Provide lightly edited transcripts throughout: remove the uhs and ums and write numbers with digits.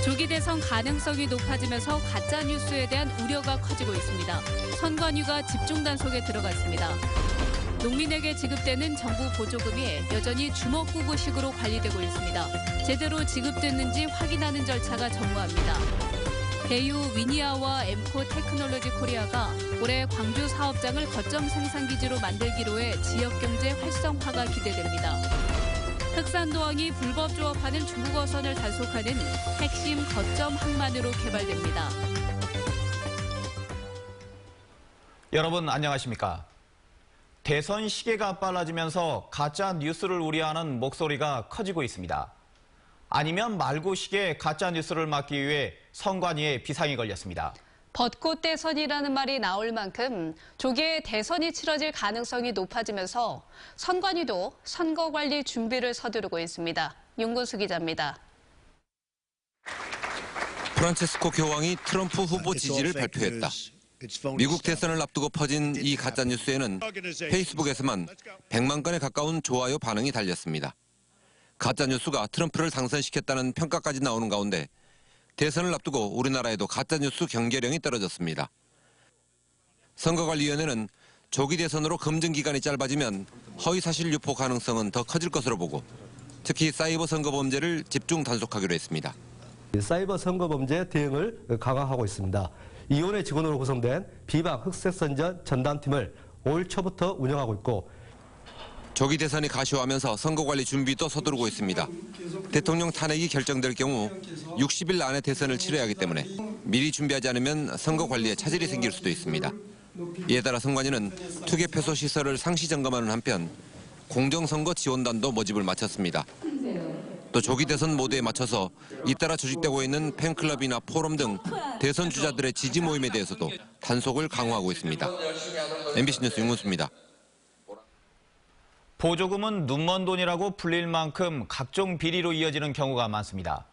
조기 대선 가능성이 높아지면서 가짜 뉴스에 대한 우려가 커지고 있습니다. 선관위가 집중 단속에 들어갔습니다. 농민에게 지급되는 정부 보조금이 여전히 주먹구구식으로 관리되고 있습니다. 제대로 지급됐는지 확인하는 절차가 전무합니다. 대유 위니아와 엠코 테크놀로지 코리아가 올해 광주 사업장을 거점 생산기지로 만들기로 해 지역경제 활성화가 기대됩니다. 흑산도항이 불법 조업하는 중국 어선을 단속하는 핵심 거점 항만으로 개발됩니다. 여러분 안녕하십니까? 대선 시계가 빨라지면서 가짜 뉴스를 우려하는 목소리가 커지고 있습니다. 아니면 말고 시계 가짜 뉴스를 막기 위해 선관위에 비상이 걸렸습니다. 벚꽃 대선이라는 말이 나올 만큼 조기에 대선이 치러질 가능성이 높아지면서 선관위도 선거관리 준비를 서두르고 있습니다. 윤근수 기자입니다. 프란체스코 교황이 트럼프 후보 지지를 발표했다. 미국 대선을 앞두고 퍼진 이 가짜뉴스에는 페이스북에서만 100만 건에 가까운 좋아요 반응이 달렸습니다. 가짜뉴스가 트럼프를 당선시켰다는 평가까지 나오는 가운데 대선을 앞두고 우리나라에도 가짜뉴스 경계령이 떨어졌습니다. 선거관리위원회는 조기 대선으로 검증 기간이 짧아지면 허위사실 유포 가능성은 더 커질 것으로 보고 특히 사이버 선거 범죄를 집중 단속하기로 했습니다. 사이버 선거 범죄 대응을 강화하고 있습니다. 이원회 직원으로 구성된 비박 흑색선전 전담팀을 올 초부터 운영하고 있고 조기 대선이 가시화하면서 선거관리 준비도 서두르고 있습니다. 대통령 탄핵이 결정될 경우 60일 안에 대선을 치러야 하기 때문에 미리 준비하지 않으면 선거관리에 차질이 생길 수도 있습니다. 이에 따라 선관위는 투개표소 시설을 상시 점검하는 한편 공정선거 지원단도 모집을 마쳤습니다. 또 조기 대선 모드에 맞춰서 잇따라 조직되고 있는 팬클럽이나 포럼 등 대선 주자들의 지지 모임에 대해서도 단속을 강화하고 있습니다. MBC 뉴스 윤근수입니다. 보조금은 눈먼 돈이라고 불릴 만큼 각종 비리로 이어지는 경우가 많습니다.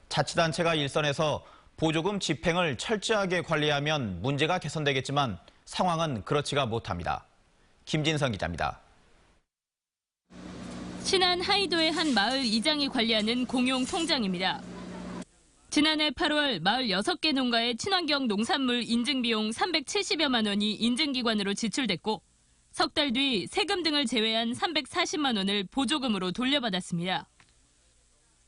자치단체가 일선에서 보조금 집행을 철저하게 관리하면 문제가 개선되겠지만 상황은 그렇지가 못합니다. 김진성 기자입니다. 신안 하이도의 한 마을 이장이 관리하는 공용 통장입니다. 지난해 8월 마을 6개 농가의 친환경 농산물 인증 비용 370여만 원이 인증기관으로 지출됐고 석 달 뒤 세금 등을 제외한 340만 원을 보조금으로 돌려받았습니다.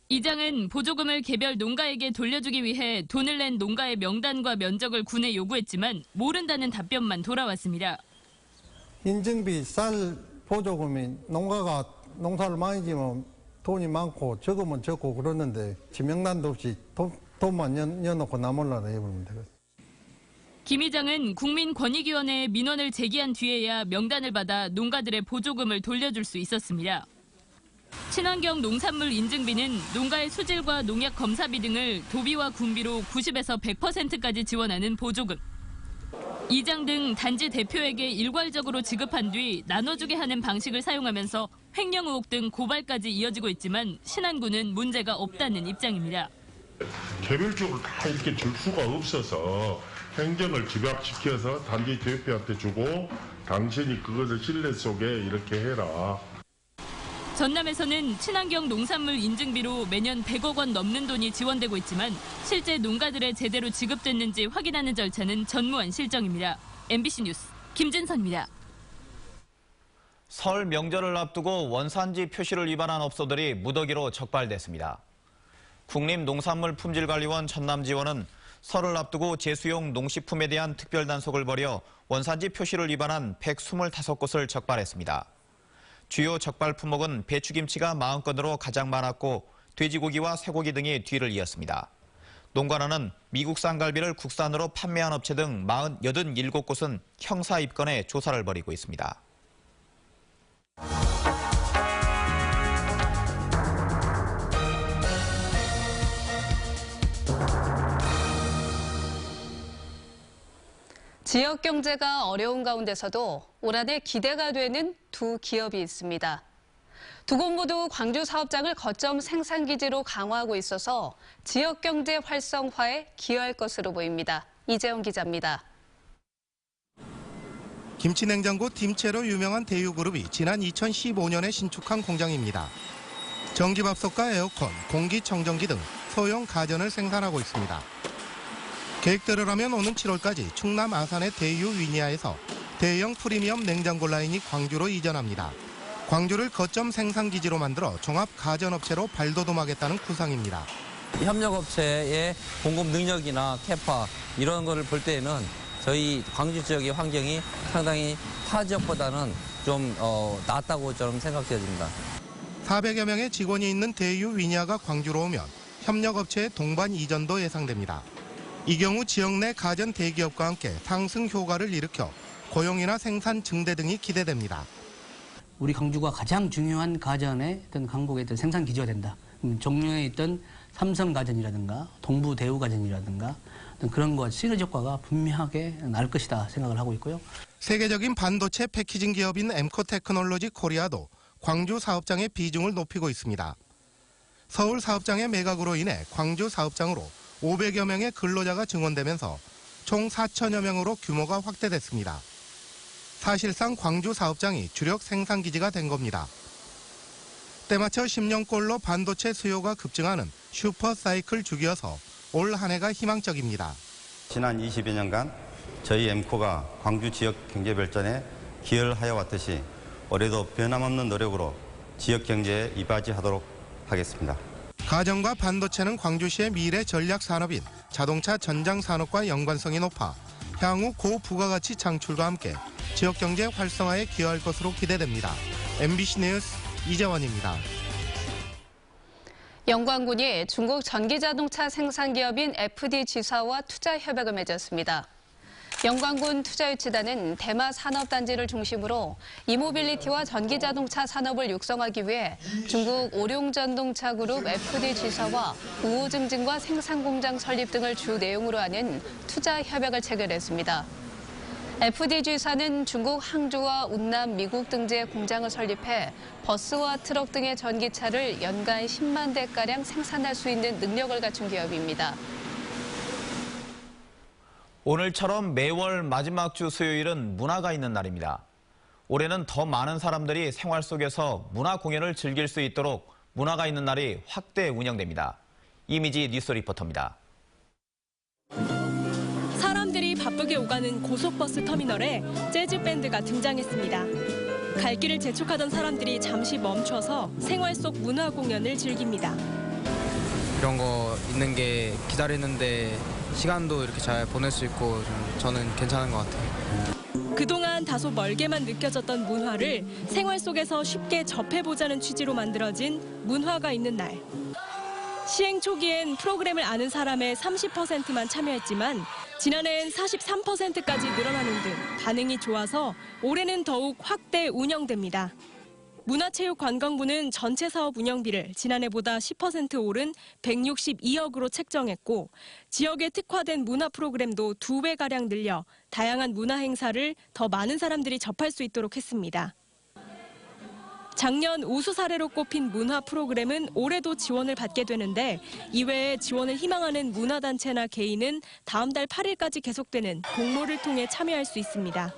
이장은 보조금을 개별 농가에게 돌려주기 위해 돈을 낸 농가의 명단과 면적을 군에 요구했지만 모른다는 답변만 돌아왔습니다. 인증비 쌀 보조금이 농가가 농사를 많이 지면 돈이 많고 적으면 적고 그러는데 지명단도 없이 돈만 넣어놓고 나몰라라 해버리면 되거든요. 김 이장은 국민권익위원회에 민원을 제기한 뒤에야 명단을 받아 농가들의 보조금을 돌려줄 수 있었습니다. 친환경 농산물 인증비는 농가의 수질과 농약 검사비 등을 도비와 군비로 90에서 100%까지 지원하는 보조금. 이장 등 단지 대표에게 일괄적으로 지급한 뒤 나눠주게 하는 방식을 사용하면서 횡령 의혹 등 고발까지 이어지고 있지만 신안군은 문제가 없다는 입장입니다. 개별적으로 다 이렇게 줄 수가 없어서 행정을 집약시켜서 단지 대표한테 주고 당신이 그것을 신뢰 속에 이렇게 해라. 전남에서는 친환경 농산물 인증비로 매년 100억 원 넘는 돈이 지원되고 있지만 실제 농가들에 제대로 지급됐는지 확인하는 절차는 전무한 실정입니다. MBC 뉴스 김진선입니다. 설 명절을 앞두고 원산지 표시를 위반한 업소들이 무더기로 적발됐습니다. 국립농산물품질관리원 전남지원은 설을 앞두고 제수용 농식품에 대한 특별 단속을 벌여 원산지 표시를 위반한 125곳을 적발했습니다. 주요 적발 품목은 배추김치가 40건으로 가장 많았고 돼지고기와 쇠고기 등이 뒤를 이었습니다. 농관원은 미국산 갈비를 국산으로 판매한 업체 등 87곳은 형사 입건해 조사를 벌이고 있습니다. 지역 경제가 어려운 가운데서도 올 한해 기대가 되는 두 기업이 있습니다. 두 곳 모두 광주 사업장을 거점 생산기지로 강화하고 있어서 지역 경제 활성화에 기여할 것으로 보입니다. 이재영 기자입니다. 김치냉장고 팀체로 유명한 대유그룹이 지난 2015년에 신축한 공장입니다. 전기밥솥과 에어컨, 공기청정기 등 소형 가전을 생산하고 있습니다. 계획대로라면 오는 7월까지 충남 아산의 대유 위니아에서 대형 프리미엄 냉장고 라인이 광주로 이전합니다. 광주를 거점 생산기지로 만들어 종합 가전업체로 발돋움하겠다는 구상입니다. 협력업체의 공급 능력이나 캐파 이런 거를 볼 때에는 저희 광주 지역의 환경이 상당히 타 지역보다는 좀 낫다고 저는 생각되어집니다. 400여 명의 직원이 있는 대유 위니아가 광주로 오면 협력업체의 동반 이전도 예상됩니다. 이 경우 지역 내 가전 대기업과 함께 상승 효과를 일으켜 고용이나 생산 증대 등이 기대됩니다. 우리 광주가 가장 중요한 가전의 어떤 강국의 어떤 생산 기지가 된다. 종로에 있던 삼성가전이라든가 동부대우가전이라든가 그런 것 시너지 효과가 분명하게 날 것이다 생각을 하고 있고요. 세계적인 반도체 패키징 기업인 엠코테크놀로지 코리아도 광주 사업장의 비중을 높이고 있습니다. 서울 사업장의 매각으로 인해 광주 사업장으로 500여 명의 근로자가 증원되면서 총 4천여 명으로 규모가 확대됐습니다. 사실상 광주 사업장이 주력 생산기지가 된 겁니다. 때맞춰 10년꼴로 반도체 수요가 급증하는 슈퍼사이클 주기여서 올 한 해가 희망적입니다. 지난 20여 년간 저희 엠코가 광주 지역 경제 발전에 기여를 하여 왔듯이 올해도 변함없는 노력으로 지역 경제에 이바지하도록 하겠습니다. 가전과 반도체는 광주시의 미래 전략 산업인 자동차 전장 산업과 연관성이 높아 향후 고부가가치 창출과 함께 지역 경제 활성화에 기여할 것으로 기대됩니다. MBC 뉴스 이재원입니다. 영광군이 중국 전기자동차 생산기업인 FDG사와 투자 협약을 맺었습니다. 영광군 투자유치단은 대마 산업단지를 중심으로 이모빌리티와 전기자동차 산업을 육성하기 위해 중국 오룡전동차그룹 FDG사와 우호증진과 생산공장 설립 등을 주 내용으로 하는 투자 협약을 체결했습니다. FDG사는 중국 항저우와 운남, 미국 등지에 공장을 설립해 버스와 트럭 등의 전기차를 연간 10만 대가량 생산할 수 있는 능력을 갖춘 기업입니다. 오늘처럼 매월 마지막 주 수요일은 문화가 있는 날입니다. 올해는 더 많은 사람들이 생활 속에서 문화 공연을 즐길 수 있도록 문화가 있는 날이 확대 운영됩니다. 이미지 뉴스 리포터입니다. 사람들이 바쁘게 오가는 고속버스 터미널에 재즈 밴드가 등장했습니다. 갈 길을 재촉하던 사람들이 잠시 멈춰서 생활 속 문화 공연을 즐깁니다. 이런 거 있는 게 기다리는데 시간도 이렇게 잘 보낼 수 있고 저는 괜찮은 것 같아요. 그동안 다소 멀게만 느껴졌던 문화를 생활 속에서 쉽게 접해보자는 취지로 만들어진 문화가 있는 날. 시행 초기엔 프로그램을 아는 사람의 30%만 참여했지만 지난해엔 43%까지 늘어나는 등 반응이 좋아서 올해는 더욱 확대 운영됩니다. 문화체육관광부는 전체 사업 운영비를 지난해보다 10% 오른 162억으로 책정했고 지역에 특화된 문화 프로그램도 2배가량 늘려 다양한 문화 행사를 더 많은 사람들이 접할 수 있도록 했습니다. 작년 우수 사례로 꼽힌 문화 프로그램은 올해도 지원을 받게 되는데 이외에 지원을 희망하는 문화단체나 개인은 다음 달 8일까지 계속되는 공모를 통해 참여할 수 있습니다.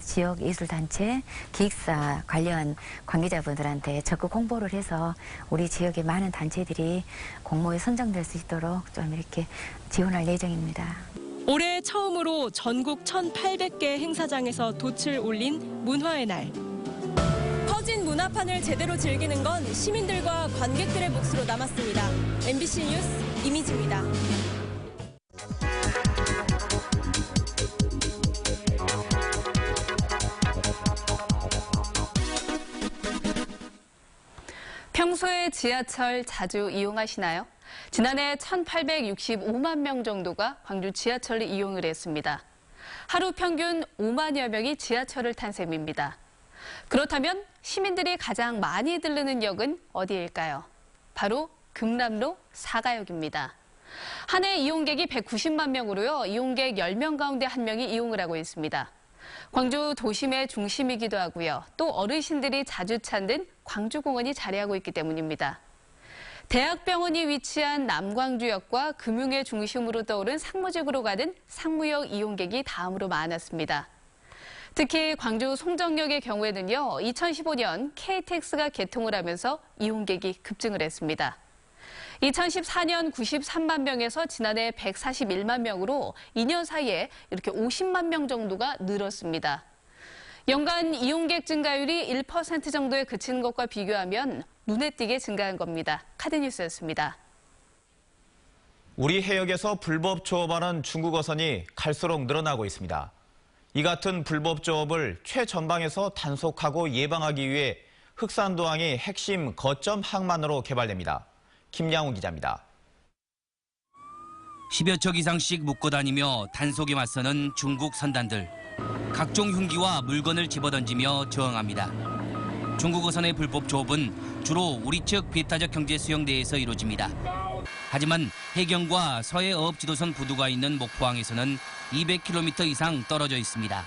지역 예술단체, 기획사 관련 관계자분들한테 적극 홍보를 해서 우리 지역의 많은 단체들이 공모에 선정될 수 있도록 좀 이렇게 지원할 예정입니다. 올해 처음으로 전국 1,800개 행사장에서 돛을 올린 문화의 날. 커진 문화판을 제대로 즐기는 건 시민들과 관객들의 몫으로 남았습니다. MBC 뉴스 이미지입니다. 평소에 지하철 자주 이용하시나요? 지난해 1,865만 명 정도가 광주 지하철을 이용을 했습니다. 하루 평균 5만여 명이 지하철을 탄 셈입니다. 그렇다면 시민들이 가장 많이 들르는 역은 어디일까요? 바로 금남로 사가역입니다. 한 해 이용객이 190만 명으로요. 이용객 10명 가운데 1명이 이용을 하고 있습니다. 광주 도심의 중심이기도 하고요. 또 어르신들이 자주 찾는 광주공원이 자리하고 있기 때문입니다. 대학병원이 위치한 남광주역과 금융의 중심으로 떠오른 상무직으로 가는 상무역 이용객이 다음으로 많았습니다. 특히 광주 송정역의 경우에는요. 2015년 KTX가 개통을 하면서 이용객이 급증을 했습니다. 2014년 93만 명에서 지난해 141만 명으로 2년 사이에 이렇게 50만 명 정도가 늘었습니다. 연간 이용객 증가율이 1% 정도에 그친 것과 비교하면 눈에 띄게 증가한 겁니다. 카드뉴스였습니다. 우리 해역에서 불법 조업하는 중국 어선이 갈수록 늘어나고 있습니다. 이 같은 불법 조업을 최전방에서 단속하고 예방하기 위해 흑산도항이 핵심 거점 항만으로 개발됩니다. 김양훈 기자입니다. 10여 척 이상씩 묶고 다니며 단속에 맞서는 중국 선단들. 각종 흉기와 물건을 집어던지며 저항합니다. 중국 어선의 불법 조업은 주로 우리 측 배타적 경제 수영 내에서 이루어집니다. 하지만 해경과 서해 어업 지도선 부두가 있는 목포항에서는 200km 이상 떨어져 있습니다.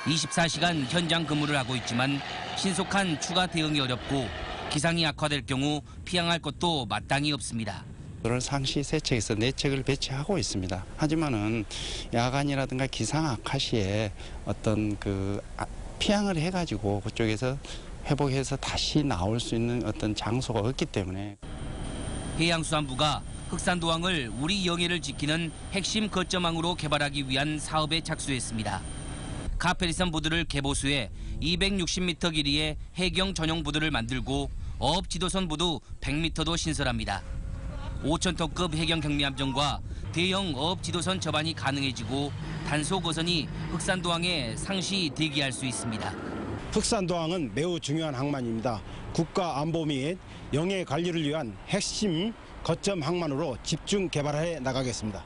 24시간 현장 근무를 하고 있지만 신속한 추가 대응이 어렵고 기상이 악화될 경우 피항할 것도 마땅히 없습니다. 오늘 상시 3척에서 4척을 배치하고 있습니다. 하지만은 야간이라든가 기상 악화 시에 어떤 피항을 해가지고 그쪽에서 회복해서 다시 나올 수 있는 어떤 장소가 없기 때문에 해양수산부가 흑산도항을 우리 영해를 지키는 핵심 거점항으로 개발하기 위한 사업에 착수했습니다. 카페리선 부두를 개보수해 260m 길이의 해경 전용 부두를 만들고 어업 지도선 부두 100m도 신설합니다. 5,000톤급 해경 경미함정과 대형 어업 지도선 접안이 가능해지고 단속 어선이 흑산도항에 상시 대기할 수 있습니다. 흑산도항은 매우 중요한 항만입니다. 국가 안보 및 영해 관리를 위한 핵심 거점 항만으로 집중 개발해 나가겠습니다.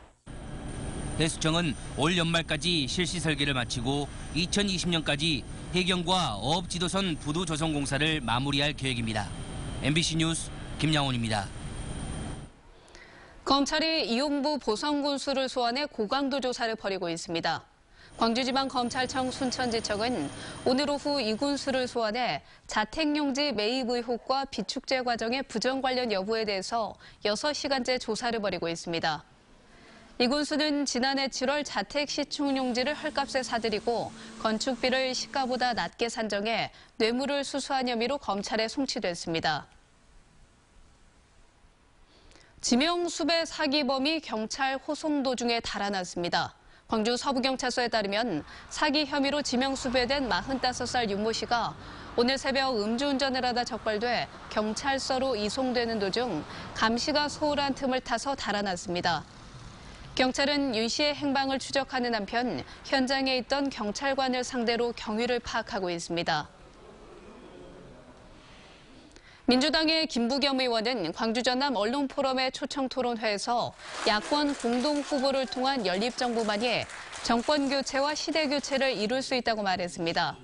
해수청은 올 연말까지 실시 설계를 마치고 2020년까지 해경과 어업 지도선 부두 조성 공사를 마무리할 계획입니다. MBC 뉴스 김양훈입니다. 검찰이 이용부 보성군수를 소환해 고강도 조사를 벌이고 있습니다. 광주지방검찰청 순천지청은 오늘 오후 이 군수를 소환해 자택용지 매입 의혹과 비축제 과정의 부정 관련 여부에 대해서 6시간째 조사를 벌이고 있습니다. 이 군수는 지난해 7월 자택 시축용지를 헐값에 사들이고 건축비를 시가보다 낮게 산정해 뇌물을 수수한 혐의로 검찰에 송치됐습니다. 지명 수배 사기범이 경찰 호송 도중에 달아났습니다. 광주 서부경찰서에 따르면 사기 혐의로 지명 수배된 45살 윤모 씨가 오늘 새벽 음주운전을 하다 적발돼 경찰서로 이송되는 도중 감시가 소홀한 틈을 타서 달아났습니다. 경찰은 윤 씨의 행방을 추적하는 한편 현장에 있던 경찰관을 상대로 경위를 파악하고 있습니다. 민주당의 김부겸 의원은 광주 전남 언론포럼의 초청토론회에서 야권 공동후보를 통한 연립정부만이 정권교체와 시대교체를 이룰 수 있다고 말했습니다.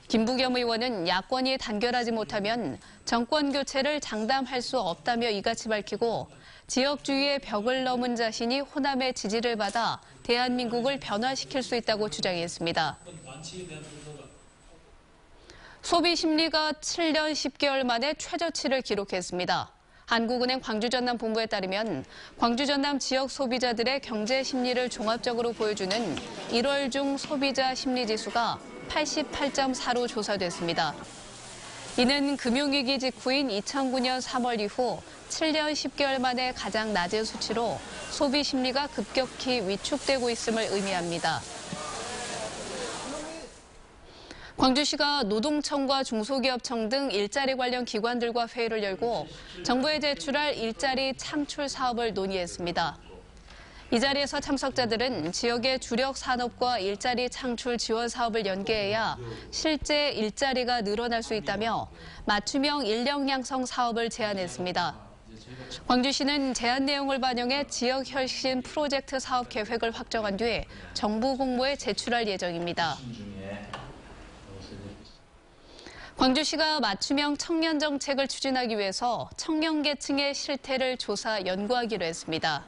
김부겸 의원은 야권이 단결하지 못하면 정권교체를 장담할 수 없다며 이같이 밝히고 지역주의의 벽을 넘은 자신이 호남의 지지를 받아 대한민국을 변화시킬 수 있다고 주장했습니다. 소비 심리가 7년 10개월 만에 최저치를 기록했습니다. 한국은행 광주전남 본부에 따르면 광주전남 지역 소비자들의 경제 심리를 종합적으로 보여주는 1월 중 소비자 심리지수가 88.4로 조사됐습니다. 이는 금융위기 직후인 2009년 3월 이후 7년 10개월 만에 가장 낮은 수치로 소비 심리가 급격히 위축되고 있음을 의미합니다. 광주시가 노동청과 중소기업청 등 일자리 관련 기관들과 회의를 열고 정부에 제출할 일자리 창출 사업을 논의했습니다. 이 자리에서 참석자들은 지역의 주력 산업과 일자리 창출 지원 사업을 연계해야 실제 일자리가 늘어날 수 있다며 맞춤형 인력 양성 사업을 제안했습니다. 광주시는 제안 내용을 반영해 지역 혈신 프로젝트 사업 계획을 확정한 뒤 정부 공모에 제출할 예정입니다. 광주시가 맞춤형 청년 정책을 추진하기 위해서 청년 계층의 실태를 조사 연구하기로 했습니다.